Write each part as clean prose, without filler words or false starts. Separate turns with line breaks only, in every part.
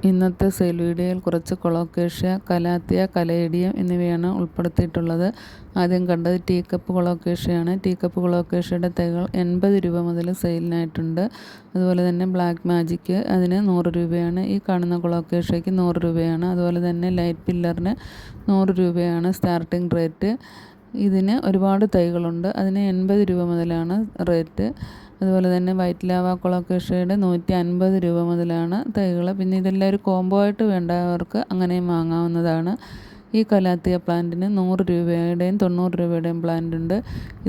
ഇന്നത്തെ സെയിൽ വീഡിയോയിൽ കുറച്ച് കൊളോക്കേഷ്യ, കലാത്തിയ, കലേഡിയം എന്നിവയാണ് ഉൾപ്പെടുത്തിയിട്ടുള്ളത്. ആദ്യം കണ്ടത് ടീ കപ്പ് കൊളോക്കേഷ്യയാണ്. ടീ കപ്പ് കൊളോക്കേഷ്യയുടെ തൈകൾ 80 രൂപ മുതൽ സെയിലിനായിട്ടുണ്ട്. അതുപോലെ തന്നെ ബ്ലാക്ക് മാജിക് അതിന് 100 രൂപയാണ്. ഈ കാണുന്ന കൊളോക്കേഷ്യയ്ക്ക് 100 രൂപയാണ്. അതുപോലെ തന്നെ ലൈറ്റ് പില്ലറിന് 100 രൂപയാണ് സ്റ്റാർട്ടിംഗ് റേറ്റ്. ഇതിന് ഒരുപാട് തൈകളുണ്ട്. അതിന് 80 രൂപ മുതലാണ് റേറ്റ്. അതുപോലെ തന്നെ വൈറ്റ് ലാവ കൊളോക്കേഷ്യയുടെ 150 രൂപ മുതലാണ് തൈകൾ. പിന്നെ ഇതെല്ലാം ഒരു കോംബോ ആയിട്ട് വേണ്ടവർക്ക് അങ്ങനെയും വാങ്ങാവുന്നതാണ്. ഈ കലാത്തിയ പ്ലാന്റിന് 100 രൂപയുടെയും 90 രൂപയുടെയും പ്ലാന്റ് ഉണ്ട്.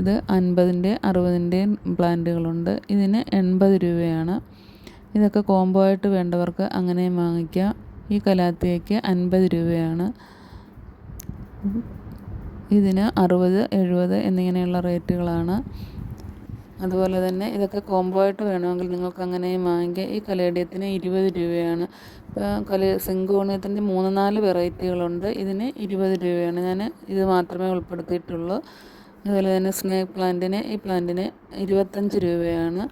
ഇത് 50-ൻ്റെയും 60-ൻ്റെയും പ്ലാന്റുകളുണ്ട്. ഇതിന് 80 രൂപയാണ്. ഇതൊക്കെ കോംബോ ആയിട്ട് വേണ്ടവർക്ക് അങ്ങനെയും വാങ്ങിക്കാം. ഈ കലാത്തിയയ്ക്ക് 50 രൂപയാണ്. ഇതിന് 60, 70 എന്നിങ്ങനെയുള്ള റേറ്റുകളാണ്. അതുപോലെ തന്നെ ഇതൊക്കെ കോംബോ ആയിട്ട് വേണമെങ്കിൽ നിങ്ങൾക്ക് അങ്ങനെയും വാങ്ങിക്കാം. ഈ കലേഡിയത്തിന് 20 രൂപയാണ്. ഇപ്പോൾ സിങ്കോണിയത്തിൻ്റെ 3-4 വെറൈറ്റികളുണ്ട്. ഇതിന് 20 രൂപയാണ്. ഞാൻ ഇത് മാത്രമേ ഉൾപ്പെടുത്തിയിട്ടുള്ളൂ. അതുപോലെ തന്നെ സ്നേക്ക് പ്ലാന്റിന് ഈ പ്ലാന്റിന് 25 രൂപയാണ്.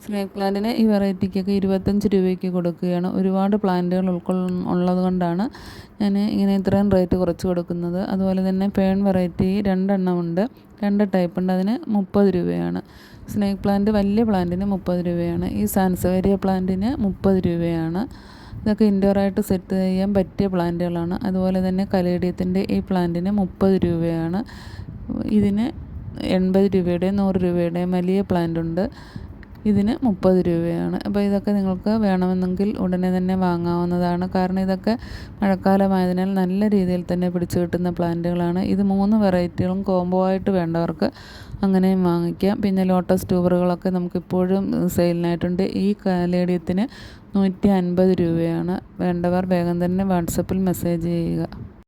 സ്നേക്ക് പ്ലാന്റിന് ഈ വെറൈറ്റിക്കൊക്കെ 25 രൂപയ്ക്ക് കൊടുക്കുകയാണ്. ഒരുപാട് പ്ലാന്റുകൾ ഉള്ളത് കൊണ്ടാണ് ഞാൻ ഇങ്ങനെ ഇത്രയും റേറ്റ് കുറച്ച് കൊടുക്കുന്നത്. അതുപോലെ തന്നെ ഫേൺ വെറൈറ്റി 2 എണ്ണമുണ്ട്. 2 ടൈപ്പ് ഉണ്ട്. അതിന് 30 രൂപയാണ്. സ്നേക്ക് പ്ലാന്റ് വലിയ പ്ലാന്റിന് 30 രൂപയാണ്. ഈ സാൻസവേരിയ പ്ലാന്റിന് 30 രൂപയാണ്. ഇതൊക്കെ ഇൻഡോറായിട്ട് സെറ്റ് ചെയ്യാൻ പറ്റിയ പ്ലാന്റുകളാണ്. അതുപോലെ തന്നെ കലേഡിയത്തിൻ്റെ ഈ പ്ലാന്റിന് 30 രൂപയാണ്. ഇതിന് 80 രൂപയുടെയും 100 രൂപയുടെയും വലിയ പ്ലാന്റ് ഉണ്ട്. ഇതിന് 30 രൂപയാണ്. അപ്പോൾ ഇതൊക്കെ നിങ്ങൾക്ക് വേണമെന്നെങ്കിൽ ഉടനെ തന്നെ വാങ്ങാവുന്നതാണ്. കാരണം ഇതൊക്കെ മഴക്കാലമായതിനാൽ നല്ല രീതിയിൽ തന്നെ പിടിച്ചു കിട്ടുന്ന പ്ലാന്റുകളാണ്. ഇത് 3 വെറൈറ്റികളും കോംബോ ആയിട്ട് വേണ്ടവർക്ക് അങ്ങനെയും വാങ്ങിക്കാം. പിന്നെ ലോട്ടസ് ട്യൂബറുകളൊക്കെ നമുക്കിപ്പോഴും സെയിലിനായിട്ടുണ്ട്. ഈ കലേഡിയത്തിന് 150 രൂപയാണ്. വേണ്ടവർ വേഗം തന്നെ വാട്സപ്പിൽ മെസ്സേജ് ചെയ്യുക.